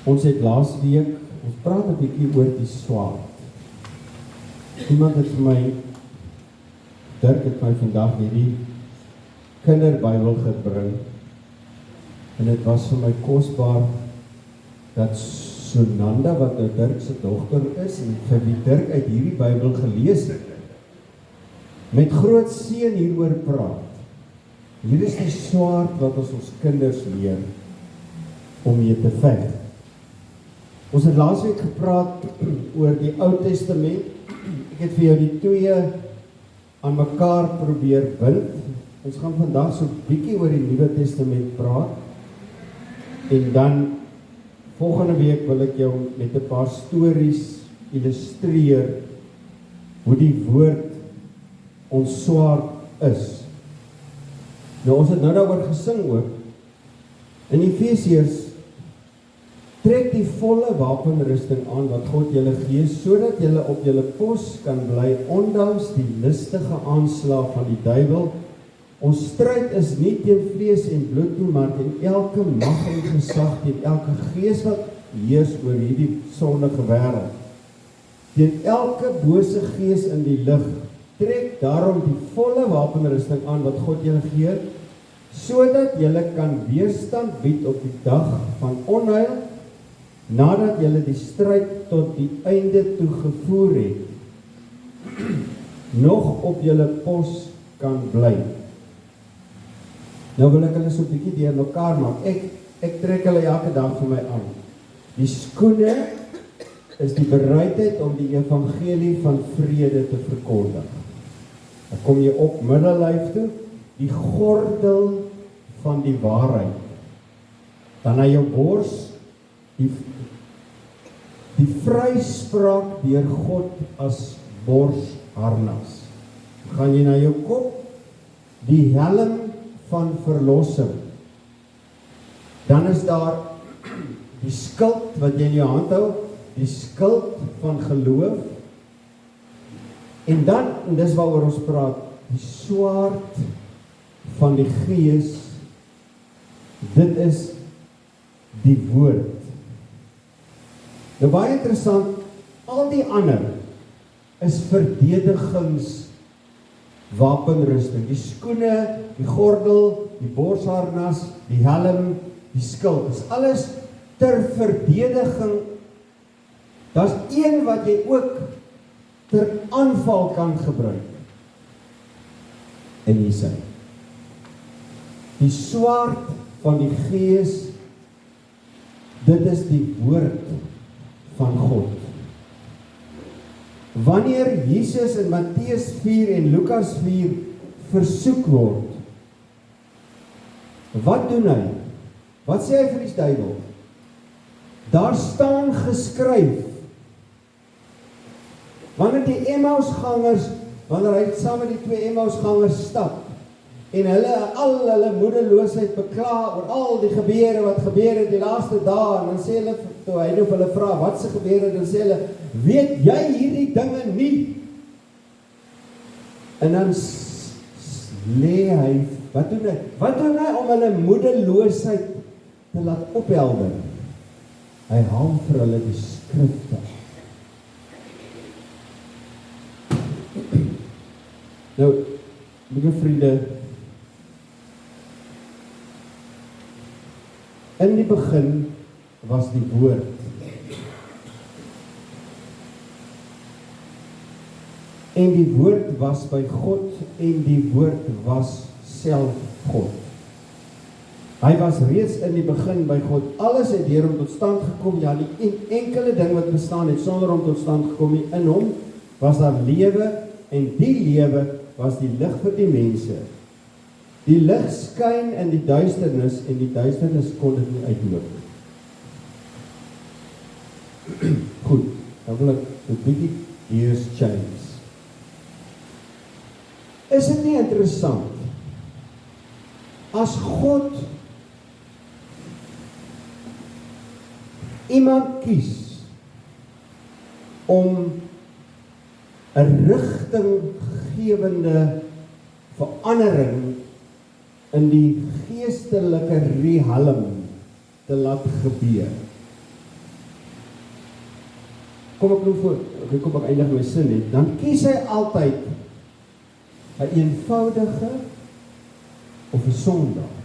Ons het laasweek, ons praat 'n bietjie oor die swaard. Iemand het vir my, Dirk het my vandag hierdie kinderbybel gebring, en dit was vir my kosbaar, dat Sunanda, wat nou Dirk se dogter is, en vir wie Dirk uit hierdie Bybel gelees het, met groot seën hieroor praat. Hier is die swaard wat ons kinders leer, om mee te veg. Ons het laasweek gepraat oor die Ou Testament. Ek het vir jou die twee aan mekaar probeer bind. Ons gaan vandag so bietjie oor die Nuwe Testament praat. En dan volgende week wil ek jou met 'n paar stories illustreer hoe die woord ons swaard is. Nou ons het nou daaroor gesing ook. In Efesiërs trek die volle wapenrusting aan wat God julle gee, sodat julle op julle pos kan bly, ondanks die listige aanslag van die duiwel. Ons stryd is nie teen vlees en bloed nie, maar teen elke mag en gesag, teen elke gees wat heers oor hierdie sondige wêreld. Teen elke bose gees in die lig. Trek daarom die volle wapenrusting aan wat God julle gee, sodat julle kan weerstand bied op die dag van onheil, nadat julle die stryd tot die einde toe gevoer het, nog op julle pos kan bly. Nou wil ek hulle so 'n bietjie deur mekaar maak. Ek trek hulle elke dag vir my aan. Die skoene is die bereidheid om die evangelie van vrede te verkondig. Dan kom jy op middellyf toe, die gordel van die waarheid. Dan na jou bors, die vryspraak deur God as borsharnas. Gaan jy na jou kop, die helm van verlossing. Dan is daar die skild wat jy in jou hand hou, die skild van geloof. En dan, en dis waaroor ons praat, die swaard van die Gees. Dit is die woord. Nou baie interessant, al die ander is verdedigingswapenrusting. Die skoene, die gordel, die borsharnas, die helm, die skild. Dis alles ter verdediging. Daar's een wat jy ook ter aanval kan gebruik. En hier sê, die swaard van die Gees, dit is die woord van God. Wanneer Jesus in Matteus 4 en Lukas 4 versoek word, wat doen hy? Wat sê hy vir die duiwel? Daar staan geskryf. Wanneer die Emmausgangers, wanneer hy saam met die twee Emmausgangers stap, en al hulle moedeloosheid bekla oor al die gebeure wat gebeur het die laaste dae, en dan sê hulle, toe hy nou vir hulle vra, wat se gebeur het, dan sê hulle, weet jy hierdie dinge nie? En dan lê hy, wat doen hy? Wat doen hy om hulle moedeloosheid te laat ophelder? Hy haal vir hulle die skrifte. Nou, liewe vriende, in die begin was die woord. En die woord was by God en die woord was self God. Hy was reeds in die begin by God. Alles het deur hom tot stand gekom. Ja, die enkele ding wat bestaan het sonder hom tot stand gekom nie. In hom was daar lewe en die lewe was die lig vir die mense. Die lig skyn in die duisternis en die duisternis kon dit nie uitloop nie. Goed, dan wil ek 'n bietjie gears change. Is dit nie interessant as God iemand kies om 'n rigtinggewende verandering in die geestelike riehalm te laat gebeur. kom ek nou voor, kom ek eindig my sin net, dan kies hy altyd 'n eenvoudige of 'n sondaar.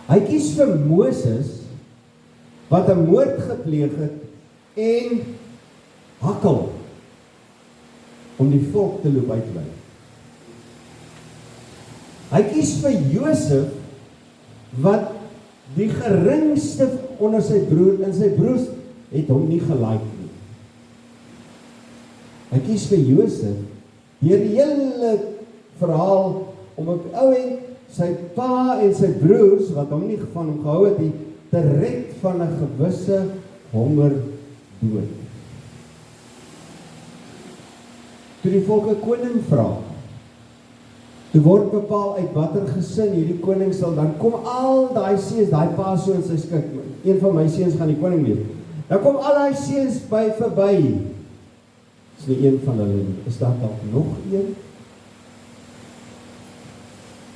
Hy kies vir Moses, wat 'n moord gepleeg het, en hakkel, om die volk te loop uitlei. Hy kies vir Josef, wat die geringste onder sy broer, en sy broers het hom nie gelike nie. Hy kies vir Josef, deur die hele verhaal, om op ouend sy pa en sy broers, wat hom nie van hom gehou het, te red van 'n gewisse hongerdood. Toe die volk 'n koning vra, toe word bepaal uit watter gesin hierdie koning sal, dan kom al daai seuns, daai pa so in sy skik, een van my seuns gaan die koning wees. Dan kom al daai seuns verby. Is nie een van hulle nie. Is daar dalk nog een?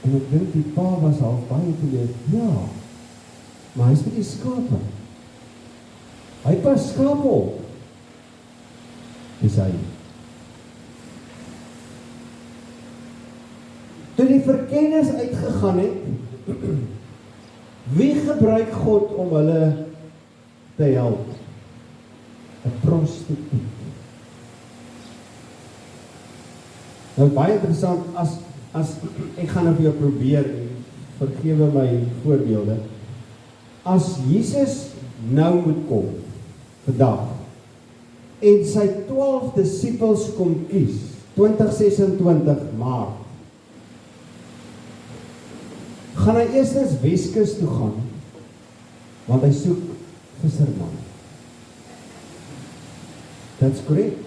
En ek dink die pa was half baie geleer, ja, maar hy is met die skape. Hy pas skape op. Dis hy. Toe die verkenners uitgegaan het, wie gebruik God om hulle te help? 'n prostituut. Nou baie interessant, as ek gaan nou vir jou probeer, vergewe my voorbeelde, as Jesus nou moet kom, vandag, en sy 12 disippels kom kies, 2026 Maart, gaan hy eerstens Weskus toe gaan, want hy soek visserman. That's correct.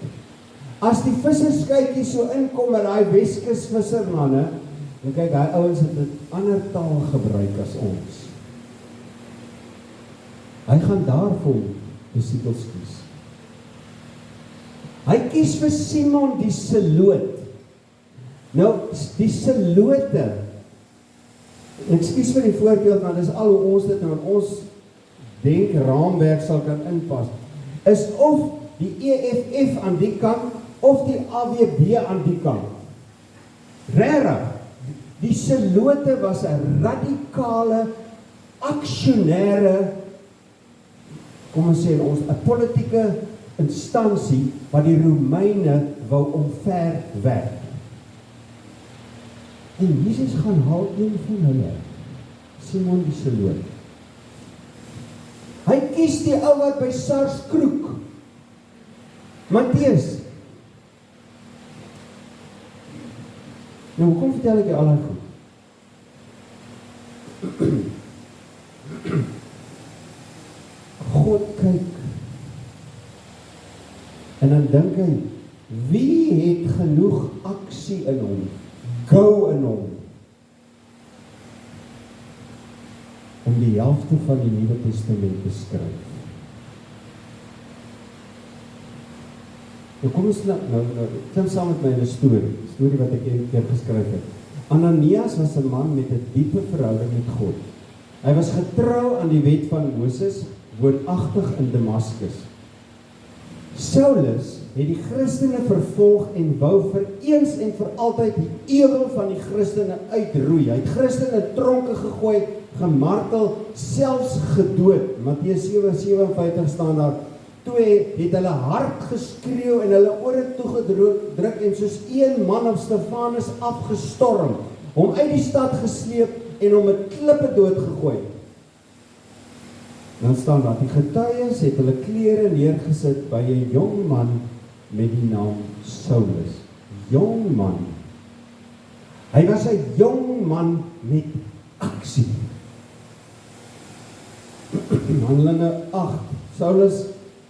As die visserskykie so inkom met daai Weskus vissermanne, dan kyk, hy ouens het 'n ander taal gebruik as ons. Hy gaan daarvoor disippels kies. Hy kies vir Simon die Seloot. Nou, die Selote, ekskuus vir die voorbeeld, maar dis al hoe ons dit nou in ons denkraamwerk sal kan inpas, is of die EFF aan die kant, of die AWB aan die kant. Regtig, die Selote was 'n radikale, aksionêre, kom ons sê in ons, 'n politieke instansie, wat die Romeine wou omverwerp. En Jesus gaan haal een van hulle, Simon die Seloot. Hy kies die ou wat by Sarskroek, Matteus. Nou, hoekom vertel ek jy al die goed? God kyk, en dan dink hy, wie het genoeg aksie in hom, go in hom, om die helfte van die Nuwe Testament te skryf? Nou kom ons klim saam met my in 'n storie wat ek een keer geskryf het. Ananias was 'n man met 'n diepe verhouding met God. Hy was getrou aan die wet van Moses, woonagtig in Damaskus. Saulus het die Christene vervolg en wou vir eens en vir altyd die ewel van die Christene uitroei. Hy het Christene in tronke gegooi, gemartel, selfs gedood. Matteus 7:57 staan daar. Toe het hulle hard geskreeu en hulle ore toegedruk en soos een man op Stefanus afgestorm, hom uit die stad gesleep en hom met klippe doodgegooi. Dan staan daar, die getuies het hulle klere neergesit by 'n jong man met die naam Saulus. Jong man. Hy was 'n jong man met aksie. Handelinge 8. Saulus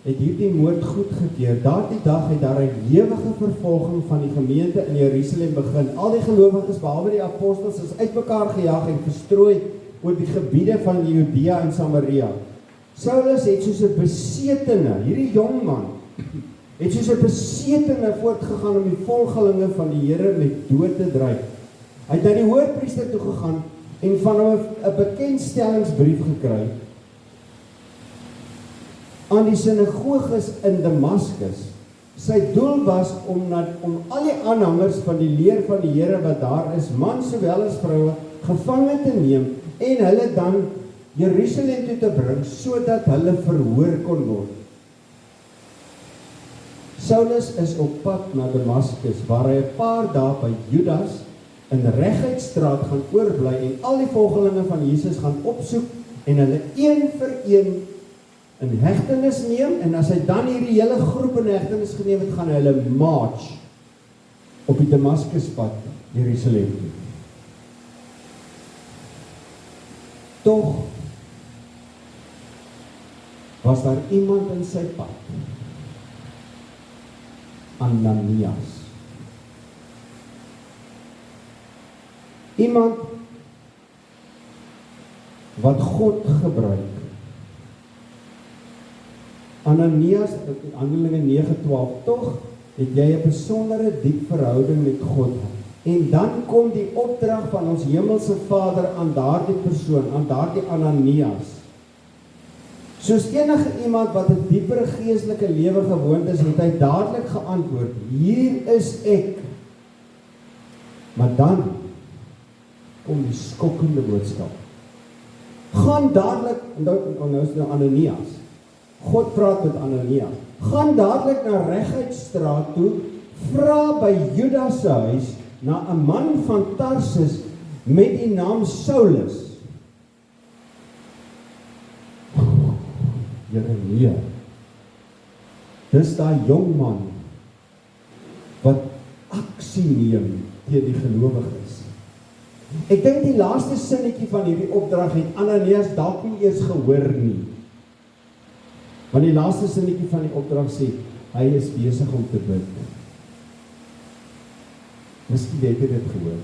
het hierdie moord goedgekeur. Daardie dag het daar 'n ewige vervolging van die gemeente in Jerusalem begin. Al die gelowiges, behalwe die apostels, is uitmekaar gejaag en verstrooi oor die gebiede van Judea en Samaria. Saulus het soos 'n besetene, hierdie jong man, het soos 'n besetene voortgegaan om die volgelinge van die Here met dood te dryf. Hy het na die hoërpriester toe gegaan en van hom 'n bekendstellingsbrief gekry. aan die sinagoges in Damaskus. Sy doel was om al die aanhangers van die leer van die Here wat daar is, mans sowel as vroue, gevange te neem en hulle dan Jerusalem toe te bring, sodat hulle verhoor kon word. Saulus is op pad na Damaskus, waar hy 'n paar dae by Judas in Reguitstraat gaan oorbly en al die volgelinge van Jesus gaan opsoek en hulle een vir een in hegtenis neem, en as hy dan hierdie hele groep in hegtenis geneem het, gaan hy hulle march op die Damaskuspad Jerusalem toe. Tog was daar iemand in sy pad, Ananias. Iemand wat God gebruik. Ananias, Handelinge 9:12, tog het jy 'n besondere diep verhouding met God. En dan kom die opdrag van ons hemelse Vader aan daardie persoon, aan daardie Ananias. Soos enige iemand wat 'n diepere geestelike lewe gewoond is, het hy dadelik geantwoord, hier is ek. Maar dan kom die skokkende boodskap. Gaan dadelik, nou is nou Ananias, God praat met Ananias, gaan dadelik na Reguitstraat toe, vra by Judas se huis, na 'n man van Tarsus, met die naam Saulus. Jeremia, dis daai jong man, wat aksie neem teen die gelowiges. Ek dink die laaste sinnetjie van hierdie opdrag het Ananias dalk nie eers gehoor nie. Want die laaste sinnetjie van die opdrag sê, hy is besig om te bid. Miskien het hy dit gehoor.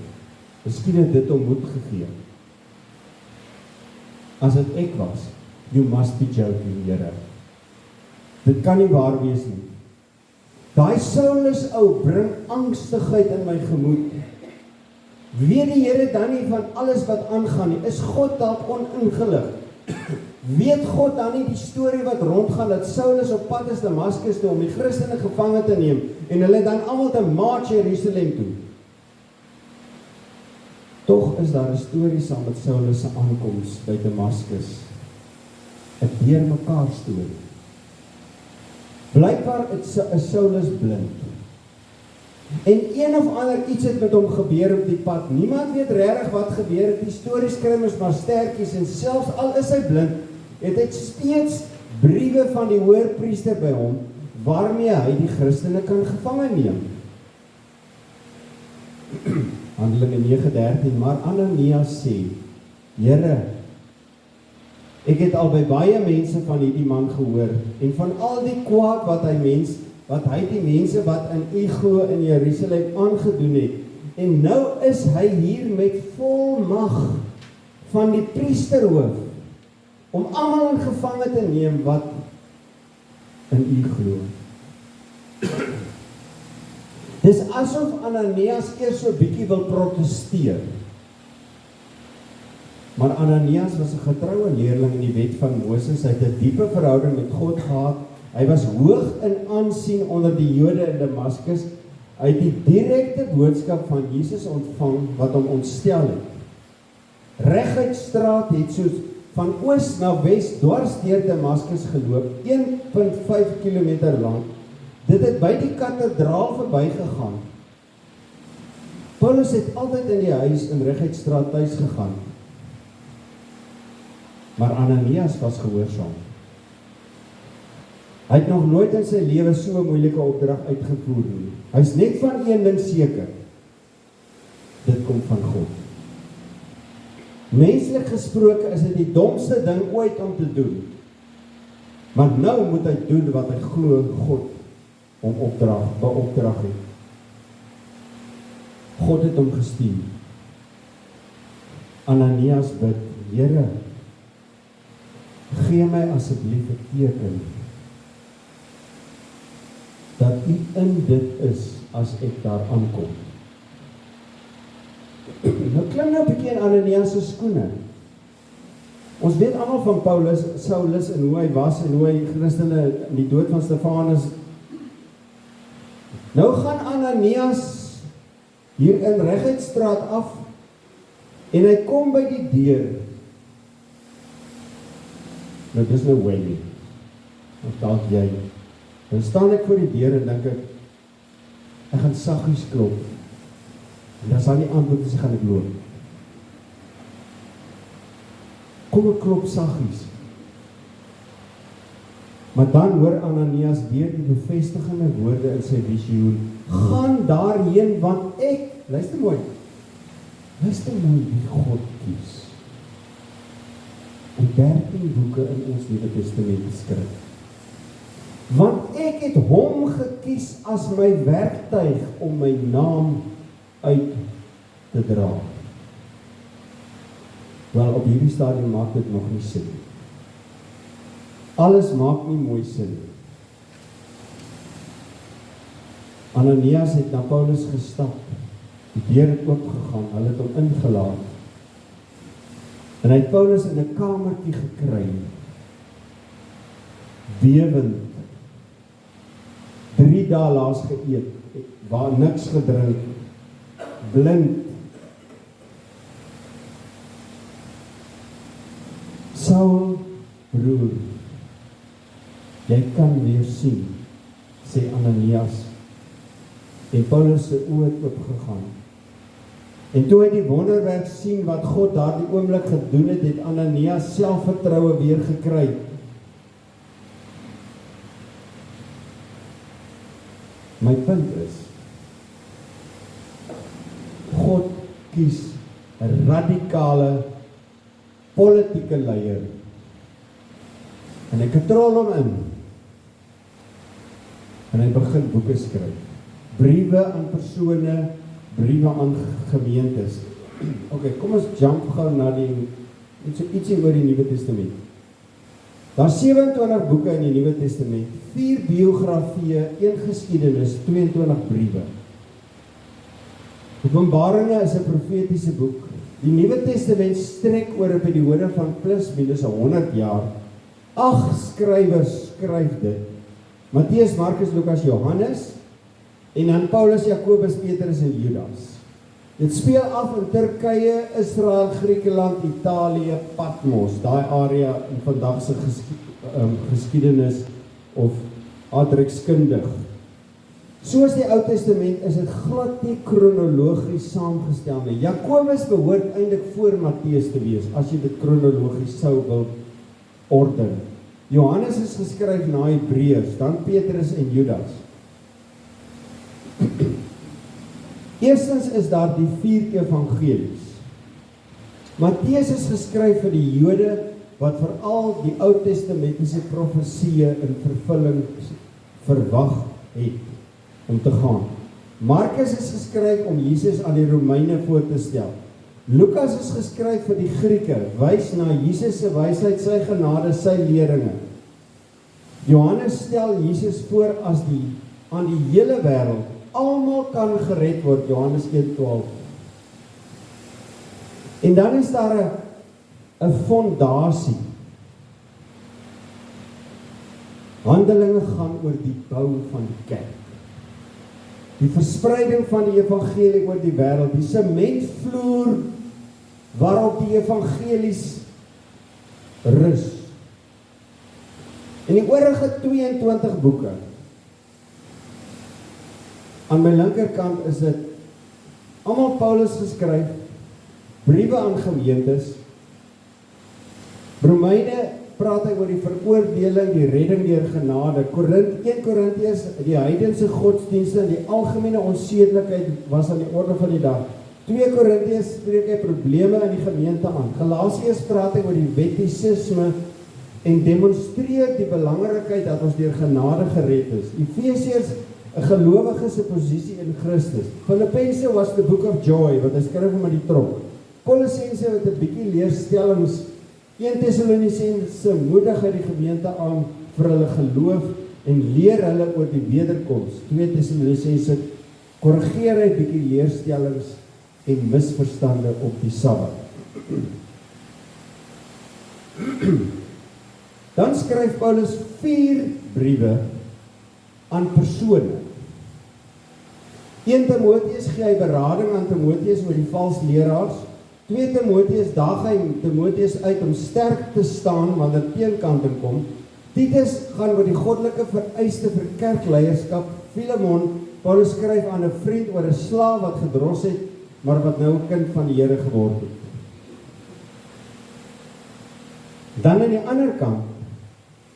Miskien het dit hom moed gegee. As dit ek was, you must be joking, Here. Dit kan nie waar wees nie. Daai Saulus ou bring angstigheid in my gemoed. Weet die Here dan nie van alles wat aangaan nie? Is God dalk oningelig? Weet God dan nie die storie wat rondgaan, dat Saulus op pad is Damaskus toe om die Christene gevange te neem, en hulle dan almal te march Jerusalem toe? Tog is daar 'n storie saam met Saulus se aankoms by Damaskus. 'n deurmekaar storie. Blykbaar is Saulus blind. En een of ander iets het met hom gebeur op die pad. Niemand weet regtig wat gebeur het. Die stories skryf is maar sterkies, en selfs al is hy blind, het hy steeds briewe van die hoërpriester by hom, waarmee hy die Christene kan gevange neem. Handelinge 9:13, maar Ananias sê, Here, ek het al by baie mense van hierdie man gehoor, en van al die kwaad wat hy die mense wat in u glo in Jerusalem aangedoen het, en nou is hy hier met volmag van die priesterhoof, om almal in gevange te neem wat in u glo. Dis asof Ananias eers so 'n bietjie wil protesteer. Maar Ananias was 'n getroue leerling in die wet van Moses, hy het 'n diepe verhouding met God gehad, hy was hoog in aansien onder die Jode in Damaskus, hy het die direkte boodskap van Jesus ontvang wat hom ontstel het. Reguitstraat het soos van oos na wes dwars deur Damaskus geloop, 1,5 kilometer lank. Dit het by die kathedraal verbygegaan. Paulus het altyd in die huis in Reguitstraat tuis gegaan. Maar Ananias was gehoorsaam. Hy het nog nooit in sy lewe so 'n moeilike opdrag uitgevoer nie. Hy's net van een ding seker. Dit kom van God. Menslik gesproke is dit die domste ding ooit om te doen. Maar nou moet hy doen wat hy glo God om beopdrag het. God het hom gestuur. Ananias bid, Here, gee my asseblief 'n teken dat u in dit is as ek daar aankom. Nou klim nou 'n bietjie in Ananias se skoene. Ons weet almal van Paulus, Saulus en hoe hy was en hoe hy Christene in die dood van Stefanus. Nou gaan Ananias hier in Reguitstraat af en hy kom by die deur. Nou dis nou Wendy. Of dalk jy. Dan staan ek voor die deur en dink ek gaan saggies klop. En as hy nie antwoord is, gaan ek loop. Kom ek klop saggies. Maar dan hoor Ananias weer die bevestigende woorde in sy visioen. Gaan daarheen, want ek, luister mooi wie God kies. Om 13 boeke in ons Nuwe Testament te skryf. Want ek het hom gekies as my werktuig om my naam uit te dra. Wel, op hierdie stadium maak dit nog nie sin. Alles maak nie mooi sin. Ananias het na Paulus gestap. Die deur het oopgegaan, hulle het hom ingelaat. En hy het Paulus in 'n kamertjie gekry. Bewend. 3 dae laas geëet, waar niks gedrink, blind. Saul, broer, jy kan weer sien, sê Ananias. En Paulus se oë het oopgegaan. En toe hy die wonderwerk sien wat God daardie oomblik gedoen het, het Ananias selfvertroue weer gekry. My punt is, God kies 'n radikale politieke leier en hy katrol hom in en hy begin boeke skryf, briewe aan persone, briewe aan gemeentes. Ok, kom ons jump gou na ietsie oor die Nuwe Testament. Daar 27 boeke in die Nuwe Testament, 4 biografieë, 1 geskiedenis, 22 briewe. Openbaringe is 'n profetiese boek. Die Nuwe Testament strek oor 'n periode van plus minus 100 jaar. 8 skrywers skryf dit. Matteus, Markus, Lukas, Johannes en dan Paulus, Jakobus, Petrus en Judas. Dit speel af in Turkye, Israel, Griekeland, Italië, Patmos, daai area in vandag se geskiedenis of aardrykskundig. Soos die Ou Testament is dit glad nie kronologies saamgestel nie. Jakobus behoort eintlik voor Matteus te wees, as jy dit kronologies sou wil orden. Johannes is geskryf na Hebreërs, dan Petrus en Judas. Eerstens is daar die 4 evangelies. Matteus is geskryf vir die Jode wat veral die Ou Testamentiese profesieë in vervulling verwag het om te gaan. Markus is geskryf om Jesus aan die Romeine voor te stel. Lukas is geskryf vir die Grieke, wys na Jesus se wysheid, sy genade, sy leringe. Johannes stel Jesus voor as aan die hele wêreld, almal kan gered word, Johannes 1:12. En dan is daar 'n fondasie. Handelinge gaan oor die bou van die kerk. Die verspreiding van die evangelie oor die wêreld, die sementvloer waarop die evangelies rus. En die oorige 22 boeke, aan my linkerkant is dit almal Paulus geskryf, briewe aan gemeentes. Romeine praat hy oor die veroordeling, die redding deur genade. 1 Korintiërs, die heidense godsdienste en die algemene onsedelikheid was aan die orde van die dag. 2 Korintiërs spreek hy probleme in die gemeente aan. Galasiërs praat hy oor die wettisisme en demonstreer die belangrikheid dat ons deur genade gered is. Efesiërs 'n gelowige se posisie in Christus. Filippense was the book of joy, wat hy skryf om aan die tronk. Kolossense wat 'n bietjie leerstellings. 1 Tessalonisense moedig uit die gemeente aan vir hulle geloof en leer hulle oor die wederkoms. 2 Tessalonisense korrigeer hy bietjie leerstellings en misverstande op die Sabbat. Dan skryf Paulus 4 briewe aan persone. 1 Timoteus gee hy berading aan Timoteus oor die valse leraars. 2 Timoteus daag hy Timoteus uit om sterk te staan wanneer teenkanting kom. Titus gaan oor die goddelike vereiste vir kerkleierskap. Filemon, Paulus skryf aan 'n vriend oor 'n slaaf wat gedros het, maar wat nou 'n kind van die Here geword het. Dan aan die ander kant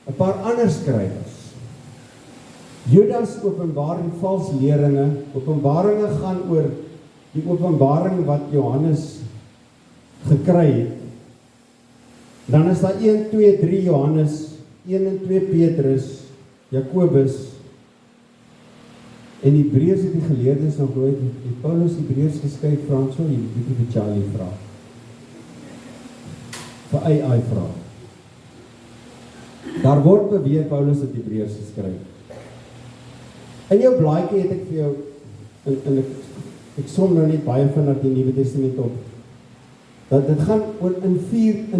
'n paar ander skrywers. Judas openbaar die valse leringe. Openbaringe gaan oor die openbaring wat Johannes gekry het. Dan is daar 1, 2, 3 Johannes, 1 en 2 Petrus, Jakobus, en Hebreërs het die geleerdes nog nooit, het Paulus Hebreërs geskryf, Frans, jy moet vir Charlie vra. Vir AI vra. Daar word beweer Paulus het Hebreërs geskryf. In jou blaadjie het ek vir jou, ek som nou net baie vinnig die Nuwe Testament op, dat dit gaan oor in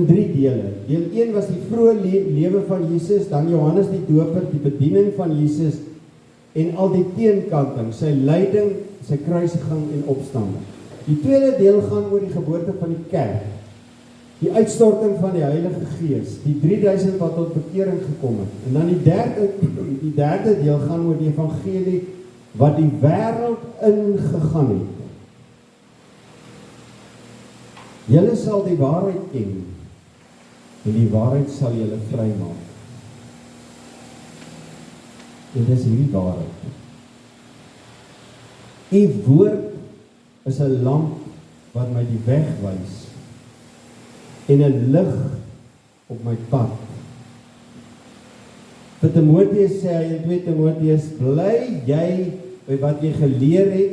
3 dele. Deel 1 was die vroeë lewe van Jesus, dan Johannes die Doper, die bediening van Jesus, en al die teenkanting, sy lyding, sy kruisiging en opstanding. Die tweede deel gaan oor die geboorte van die kerk, die uitstorting van die Heilige Gees, die 3000 wat tot bekering gekom het. En dan die derde deel gaan oor die evangelie wat die wêreld ingegaan het. Julle sal die waarheid ken, en die waarheid sal julle vrymaak. En dis hierdie waarheid. U woord is 'n lamp wat my die weg wys, en 'n lig op my pad. Vir Timoteus sê hy in 2 Timoteus, bly jy by wat jy geleer het,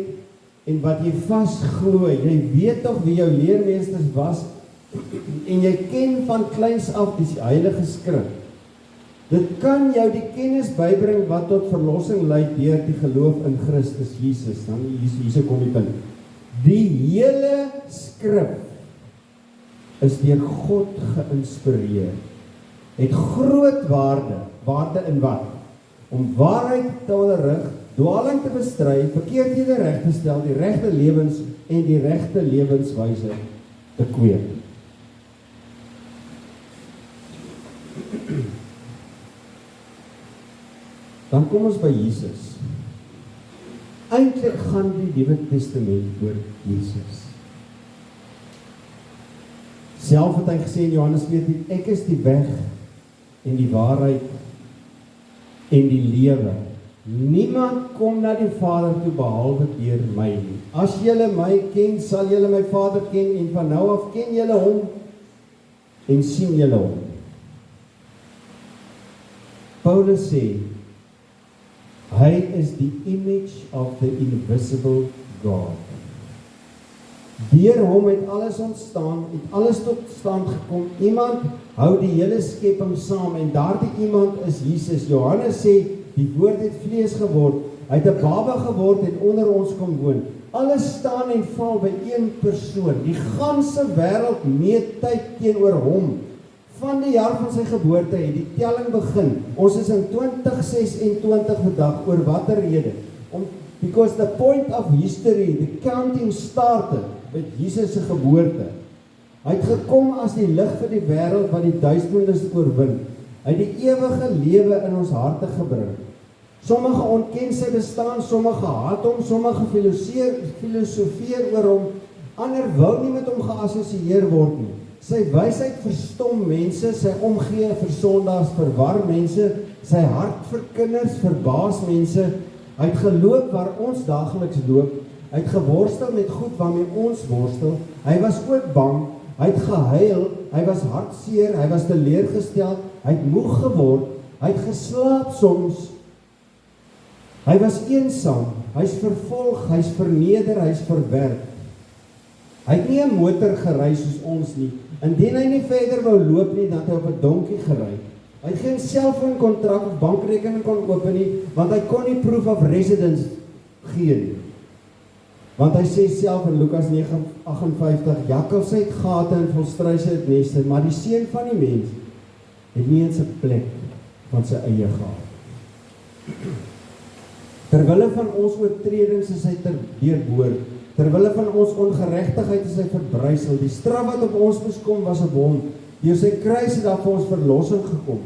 en wat jy vasglo, jy weet tog wie jou leermeesters was, en jy ken van kleins af die Heilige Skrif. Dit kan jou die kennis bybring wat tot verlossing lei deur die geloof in Christus Jesus. Dan hier kom die punt. Die hele Skrif is deur God geïnspireer. Het groot waarde in wat? Om waarheid te onderrig, dwaling te bestry, verkeerdhede reg te stel, die regte lewens en die regte lewenswyse te kweek. Dan kom ons by Jesus. Eintlik gaan die Nuwe Testament oor Jesus. Self het hy gesê in Johannes 14, ek is die weg en die waarheid en die lewe. Niemand kom na die Vader toe behalwe deur my nie. As julle my ken, sal julle my Vader ken, en van nou af ken julle hom en sien julle hom. Paulus sê, hy is die image of the invisible God. Deur hom het alles ontstaan, het alles tot stand gekom. Iemand hou die hele skepping saam, en daardie iemand is Jesus. Johannes sê, die woord het vlees geword, hy het 'n baba geword en onder ons kom woon. Alles staan en val by een persoon. Die ganse wêreld meet tyd teenoor hom. Van die jaar van sy geboorte het die telling begin. Ons is in 2026 vandag, oor watter rede? Because the point of history, the counting started met Jesus se geboorte. Hy het gekom as die lig vir die wêreld wat die duisternis oorwin. Hy het die ewige lewe in ons harte gebring. Sommige ontken sy bestaan, sommige haat hom, sommige filosofeer oor hom, ander wou nie met hom geassosieer word nie. Sy wysheid verstom mense, sy omgee vir sondaars verwar mense, sy hart vir kinders verbaas mense. Hy het geloop waar ons daagliks loop, hy het geworstel met goed waarmee ons worstel, hy was ook bang, hy het gehuil, hy was hartseer, hy was teleurgestel, hy het moeg geword, hy het geslaap soms, hy was eensaam, hy is vervolg, hy is verneder, hy is verwerp. Hy het nie 'n motor gery soos ons nie. Indien hy nie verder wou loop nie, dan het hy op 'n donkie gery. Hy het geen selfoonkontrak of bankrekening kon open nie, want hy kon nie proof of residence gee nie. Want hy sê self in Lukas 9:58, jakkals het gate en volstruise het neste, maar die seun van die mens het nie eens 'n plek van sy eie gehad. Terwille van ons oortredings is hy deurboor, terwille van ons ongeregtigheid is hy verbrysel. Die straf wat op ons moes kom was op hom. Deur sy kruis het daar vir ons verlossing gekom.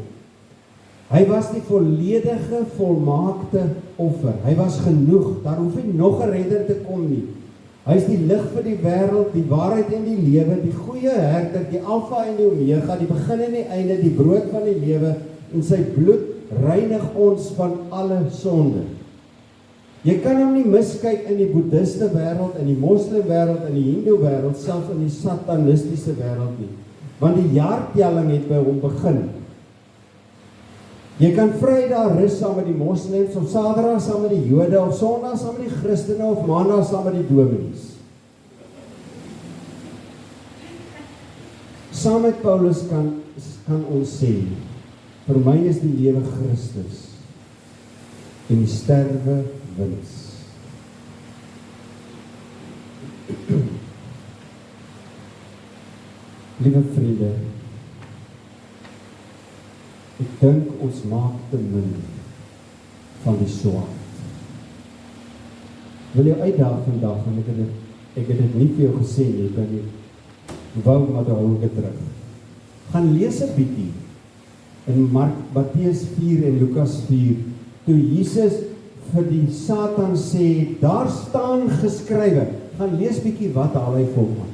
Hy was die volledige, volmaakte offer. Hy was genoeg. Daar hoef nie nog 'n redder te kom nie. Hy is die lig vir die wêreld, die waarheid en die lewe, die goeie herder, die Alfa en die Omega, die begin en die einde, die brood van die lewe, en sy bloed reinig ons van alle sonde. Jy kan hom nie miskyk in die boeddhiste wêreld, in die moslim wêreld, in die hindoe wêreld, selfs in die satanistiese wêreld nie. Want die jaartelling het by hom begin. Jy kan Vrydag rus saam met die moslems, of Saterdag saam met die Jode, of Sondag saam met die Christene, of Maandag saam met die dominees. Saam met Paulus kan ons sê, vir my is die lewe Christus, en die sterwe wins. Liewe vriende, ek dink ons maak te min van die swaard. Wil jou uitdaag vandag, en ek het dit nie vir jou gesê nie, ek kan nie, wou maar daar hou ek het terug. Gaan lees 'n bietjie in Matteus 4 en Lukas 4, toe Jesus vir die Satan sê, daar staan geskrywe, gaan lees bietjie wat haal hy volmaan.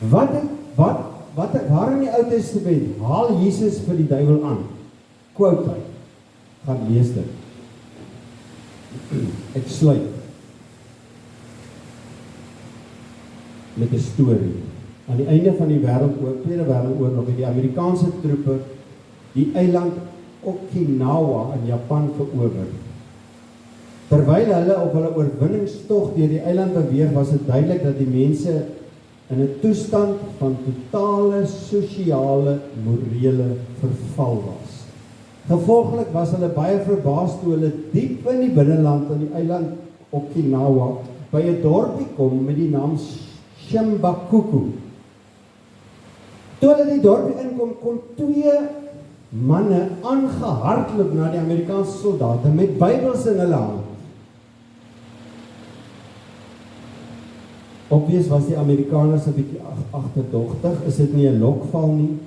Waar in die Ou Testament haal Jesus vir die duiwel aan? Quote hy. Gaan lees dit. Ek sluit met 'n storie. Aan die einde van die Tweede Wêreldoorlog het die Amerikaanse troepe die eiland Okinawa in Japan verower. Terwyl hulle op hulle oorwinningstog deur die eiland beweeg, was dit duidelik dat die mense in 'n toestand van totale sosiale, morele verval was. Gevolglik was hulle baie verbaas toe hulle diep in die binneland in die eiland Okinawa by 'n dorpie kom met die naam Shimbakuku. Toe hulle die dorpie inkom, kom 2 manne aangehardloop na die Amerikaanse soldate met Bybels in hulle hand. Obvious was die Amerikaners 'n bietjie agterdogtig, is dit nie 'n lokval nie.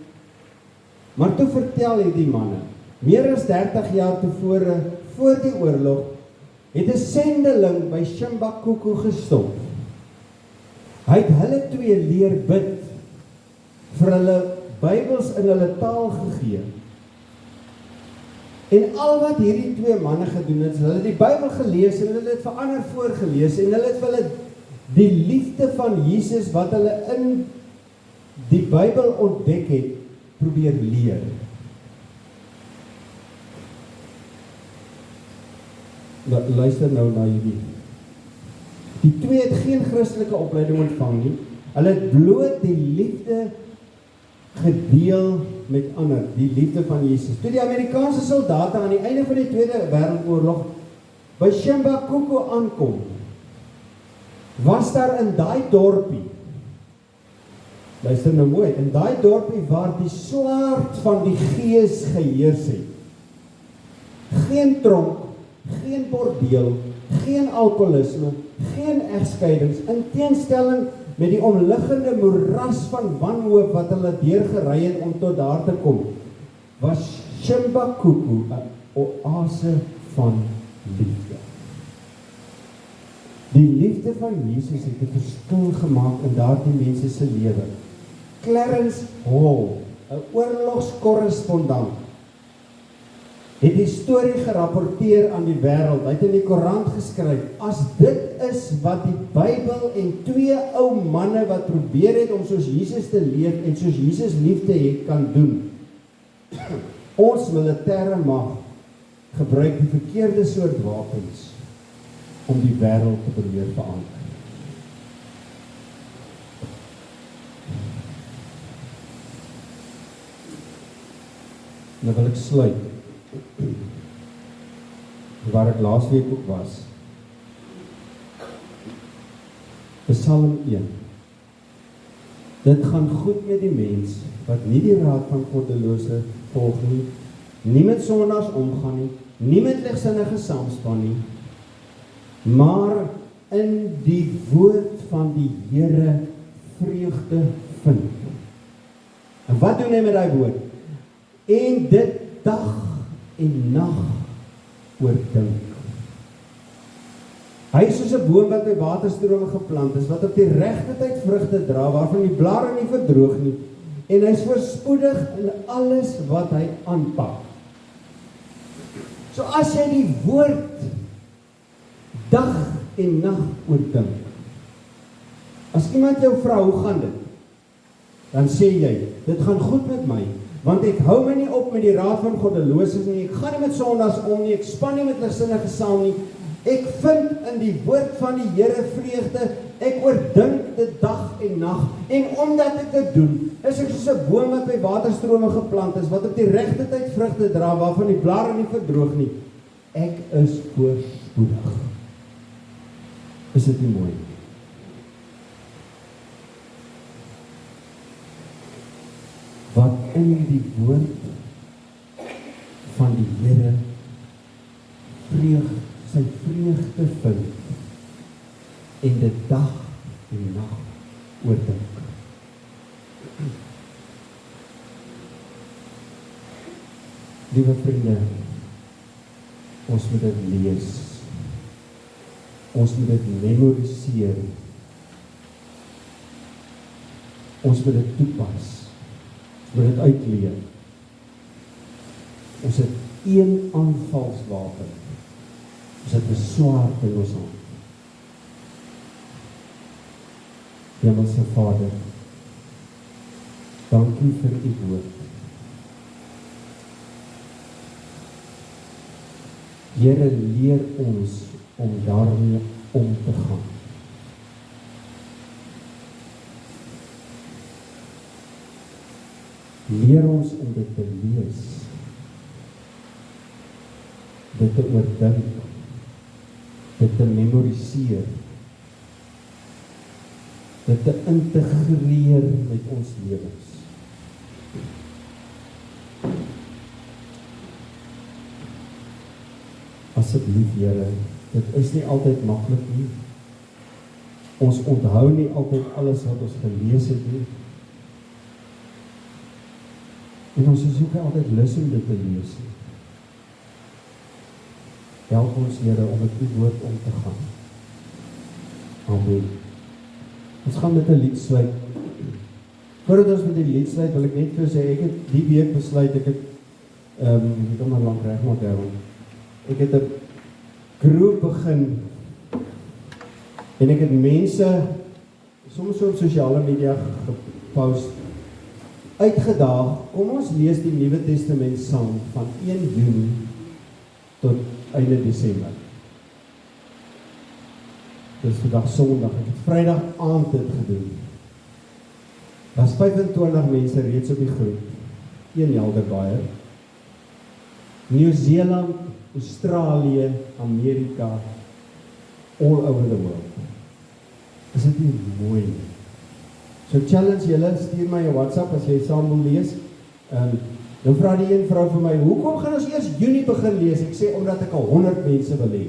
Maar toe vertel hierdie manne, meer as 30 jaar tevore, voor die oorlog, het 'n sendeling by Shimbakuku gestop. Hy het hulle 2 leer bid, vir hulle Bybels in hulle taal gegee. En al wat hierdie 2 manne gedoen het, hulle het die Bybel gelees en hulle het dit vir ander voorgelees en hulle het vir hulle die liefde van Jesus wat hulle in die Bybel ontdek het, probeer leer. Luister nou na hierdie. Die 2 het geen Christelike opleiding ontvang nie. Hulle het bloot die liefde gedeel met ander, die liefde van Jesus. Toe die Amerikaanse soldate aan die einde van die Tweede Wêreldoorlog by Shimbakuku aankom, was daar in daai dorpie, luister nou mooi, in daai dorpie waar die swaard van die Gees geheers het. Geen tronk, geen bordeel, geen alkoholisme, geen egskeidings, in teenstelling met die omliggende moeras van wanhoop wat hulle deurgery het om tot daar te kom, was Shimbakuku 'n oase van liefde. Die liefde van Jesus het 'n verskil gemaak in daardie mense se lewe. Clarence Hall, 'n oorlogskorrespondent, het die storie gerapporteer aan die wêreld. Hy het in die koerant geskryf, as dit is wat die Bybel en 2 ou manne wat probeer het om soos Jesus te leef en soos Jesus lief te hê kan doen. Ons militêre mag gebruik die verkeerde soort wapens om die wêreld te probeer verander. Nou wil ek sluit waar ek laasweek ook was. Psalm 1. Dit gaan goed met die mens, wat nie die raad van goddelose volg nie, nie met sondaars omgaan nie, nie met ligsinnige saamspan nie, maar in die woord van die Here vreugde vind. En wat doen hy met die woord? En dit dag en nag oordink. Hy is soos 'n boom wat by waterstrome geplant is, wat op die regte tyd vrugte dra, waarvan die blare nie verdroog nie, en hy is voorspoedig in alles wat hy aanpak. So as jy die woord dag en nag oordink, as iemand jou vra, hoe gaan dit? Dan sê jy, dit gaan goed met my, want ek hou my nie op met die raad van goddeloses nie, ek gaan nie met sondaars om nie, ek span nie met ligsinnige saam nie, ek vind in die woord van die Here vreugde, ek oordink dit dag en nag, en omdat ek dit doen, is ek soos 'n boom wat by waterstrome geplant is, wat op die regte tyd vrugte dra, waarvan die blare nie verdroog nie. Ek is voorspoedig. Is dit nie mooi? Wat in die woord van die Here sy vreugde vind en dit dag en nag oordink. Liewe vriende, ons moet dit lees. Ons moet dit memoriseer. Ons moet dit toepas. Ons moet dit uitleer. Ons het een aanvalswapen. Ons het 'n swaard in ons hand. Hemelse Vader, dankie vir u woord. Here, leer ons om daarmee om te gaan. Leer ons om dit te lees, dit te oordink, dit te memoriseer, dit te integreer met ons lewens. Asseblief, Here, dit is nie altyd maklik nie. Ons onthou nie altyd alles wat ons gelees het nie. En ons is ook nie altyd lus om dit te lees nie. Help ons, Here, om met u woord om te gaan. Amen. Ons gaan met 'n lied sluit. Voordat ons met die lied sluit, wil ek net vir sê, ek het die week besluit, ek kom maar lank reg maak, ek het 'n groep begin, en ek het mense, soms op sosiale media gepost, uitgedaag, kom ons lees die Nuwe Testament saam, van 1 Junie tot einde Desember. Dit is vandag Sondag, ek het Vrydag aand dit gedoen. Daar's 25 mense reeds op die groep, 1 Helderbaai, Nieu-Seeland, Australië, Amerika, all over the world. Is dit nie mooi nie? So challenge julle, stuur my 'n WhatsApp as jy saam wil lees. Dan vra die een vrou vir my, hoekom gaan ons eers Junie begin lees? Ek sê, omdat ek al 100 mense wil hê.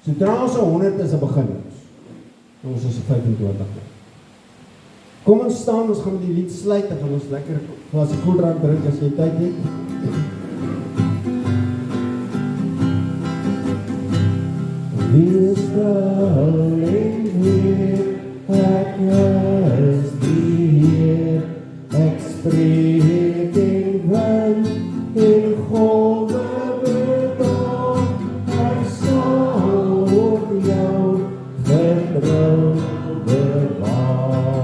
Sodra ons 100 is, dan begin ons is 25. Kom ons staan, ons gaan met die lied sluit, dan gaan ons lekker glas koeldrank drink as jy tyd het. Wie is alleen hier, ek is die Heer, ek spreek in wind, in golwe bedaag, ek sal op jou getrou bewaar.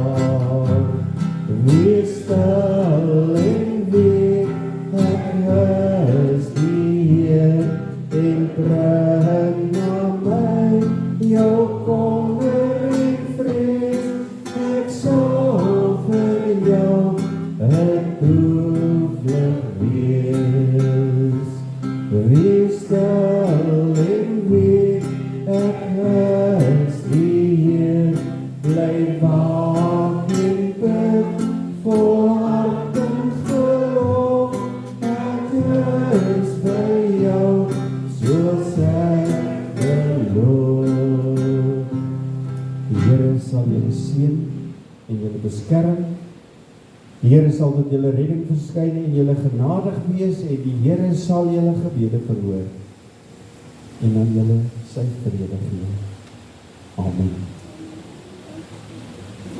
Wie is alleen hier, ek is die Heer, en bring jou kommer en vrees, ek sal vir jou 'n toevlug wees. Wees stil en weet, ek is die Heer, bly wêreld. Die Here sal julle seën en julle beskerm. Die Here sal tot julle redding verskyn en julle genadig wees en die Here sal julle gebede verhoor en aan julle sy vrede gee. Amen.